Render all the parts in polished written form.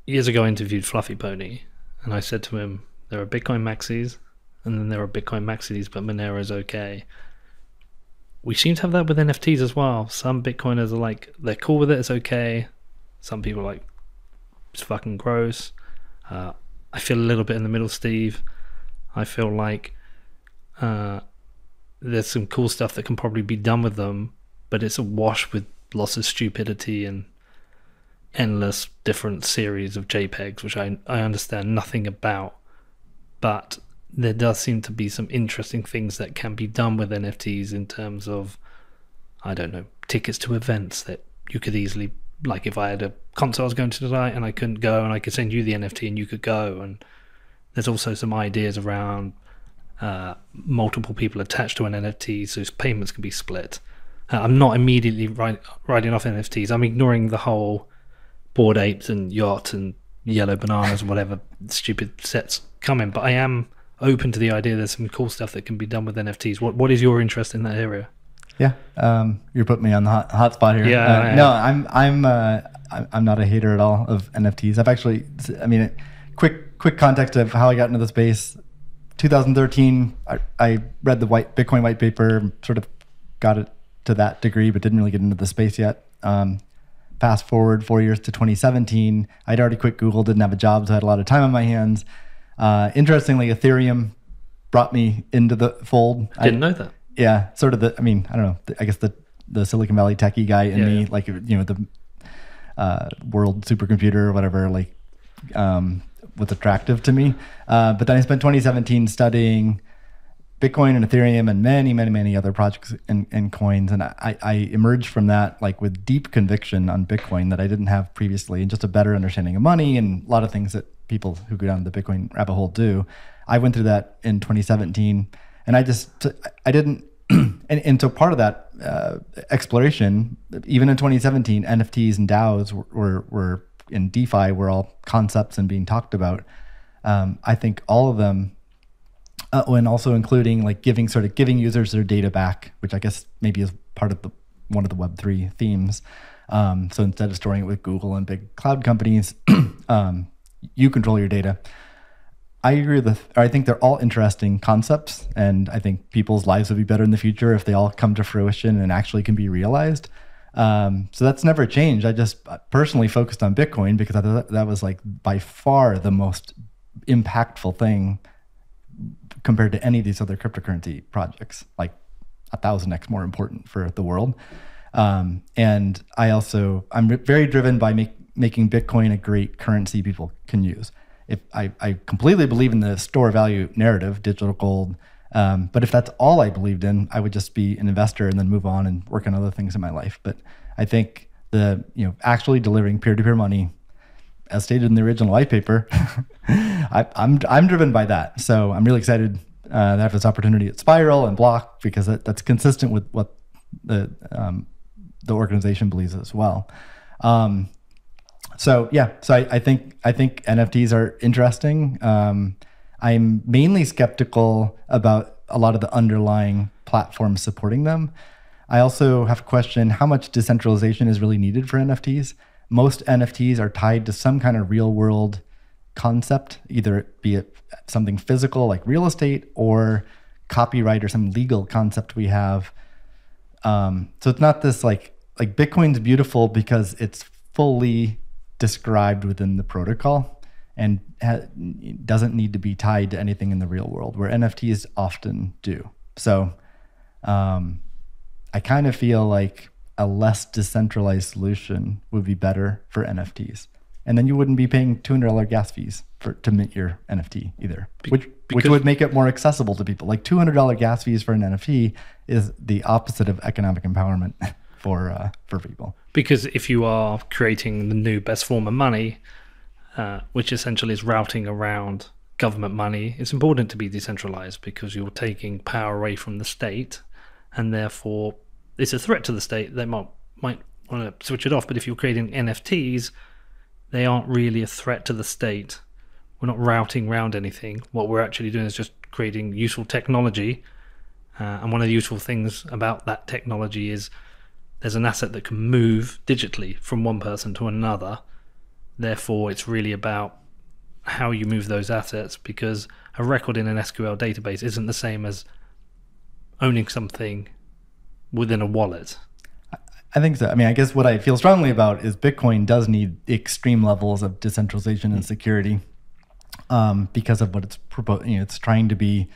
Years ago, I interviewed Fluffy Pony, and I said to him, there are Bitcoin maxis, and then there are Bitcoin maxis, but Monero's okay. We seem to have that with NFTs as well. Some Bitcoiners are like, they're cool with it, it's okay. Some people are like, it's fucking gross. I feel a little bit in the middle, Steve. I feel like there's some cool stuff that can probably be done with them, but it's awash with lots of stupidity and endless different series of JPEGs, which I understand nothing about. But there does seem to be some interesting things that can be done with NFTs in terms of, I don't know, tickets to events that you could easily, like if I had a concert I was going to tonight and I couldn't go, and I could send you the NFT and you could go. And there's also some ideas around multiple people attached to an NFT, so payments can be split. I'm not immediately writing off NFTs. I'm ignoring the whole Bored Apes and Yacht and Yellow Bananas and whatever stupid sets coming, but I am open to the idea there's some cool stuff that can be done with NFTs. What is your interest in that area? Yeah, you're putting me on the hot spot here. Yeah, no, I'm not a hater at all of NFTs. I've actually, I mean, quick context of how I got into the space. 2013, I read the Bitcoin white paper, sort of got it to that degree, but didn't really get into the space yet. Fast forward 4 years to 2017, I'd already quit Google, didn't have a job, so I had a lot of time on my hands. Interestingly, Ethereum brought me into the fold. Didn't know that. Yeah, sort of I mean, I don't know, I guess the Silicon Valley techie guy in me, like, you know, the world supercomputer or whatever, like, was attractive to me. But then I spent 2017 studying Bitcoin and Ethereum and many other projects and coins. And I emerged from that like with deep conviction on Bitcoin that I didn't have previously, and just a better understanding of money and a lot of things that people who go down the Bitcoin rabbit hole do. I went through that in 2017, and I didn't, and so part of that exploration, even in 2017, NFTs and DAOs were in DeFi were all concepts and being talked about. I think all of them, and also including like giving users their data back, which I guess maybe is part of one of the Web3 themes. So instead of storing it with Google and big cloud companies, you control your data. I agree I think they're all interesting concepts, and I think people's lives would be better in the future if they all come to fruition and actually can be realized. So that's never changed. I just personally focused on Bitcoin because I thought that was like by far the most impactful thing compared to any of these other cryptocurrency projects, like 1,000x more important for the world. And I'm very driven by making Bitcoin a great currency people can use. If I completely believe in the store value narrative, digital gold. But if that's all I believed in, I would just be an investor and then move on and work on other things in my life. But I think actually delivering peer-to-peer money, as stated in the original white paper, I'm driven by that. So I'm really excited to have this opportunity at Spiral and Block, because that's consistent with what the organization believes as well. So I think NFTs are interesting. I'm mainly skeptical about a lot of the underlying platforms supporting them. I also have a question: how much decentralization is really needed for NFTs? Most NFTs are tied to some kind of real world concept, either be it something physical like real estate or copyright or some legal concept we have. So it's not this like Bitcoin's beautiful because it's fully described within the protocol and doesn't need to be tied to anything in the real world, where NFTs often do. So I kind of feel like a less decentralized solution would be better for NFTs. And then you wouldn't be paying $200 gas fees to mint your NFT either, which would make it more accessible to people. Like $200 gas fees for an NFT is the opposite of economic empowerment for people. Because if you are creating the new best form of money, which essentially is routing around government money, it's important to be decentralized because you're taking power away from the state, and therefore it's a threat to the state. They might want to switch it off, but if you're creating NFTs, they aren't really a threat to the state. We're not routing around anything. What we're actually doing is just creating useful technology, and one of the useful things about that technology is there's an asset that can move digitally from one person to another. Therefore, it's really about how you move those assets, because a record in an SQL database isn't the same as owning something within a wallet. I think so. I mean, I guess what I feel strongly about is Bitcoin does need extreme levels of decentralization and security, because of what it's it's trying to be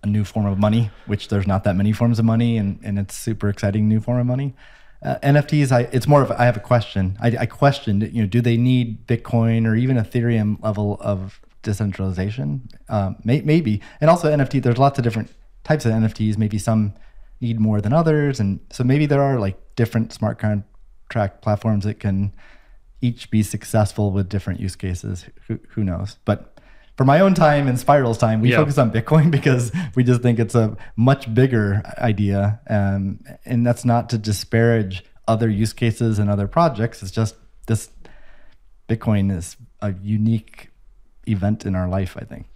a new form of money, which there's not that many forms of money, and it's super exciting new form of money. NFTs, it's more of I have a question. I questioned, do they need Bitcoin or even Ethereum level of decentralization? Maybe, and also NFT. There's lots of different types of NFTs. Maybe some need more than others, and so maybe there are like different smart contract platforms that can each be successful with different use cases. Who knows? But for my own time and Spiral's time, we focus on Bitcoin because we just think it's a much bigger idea. And that's not to disparage other use cases and other projects. It's just this Bitcoin is a unique event in our life, I think.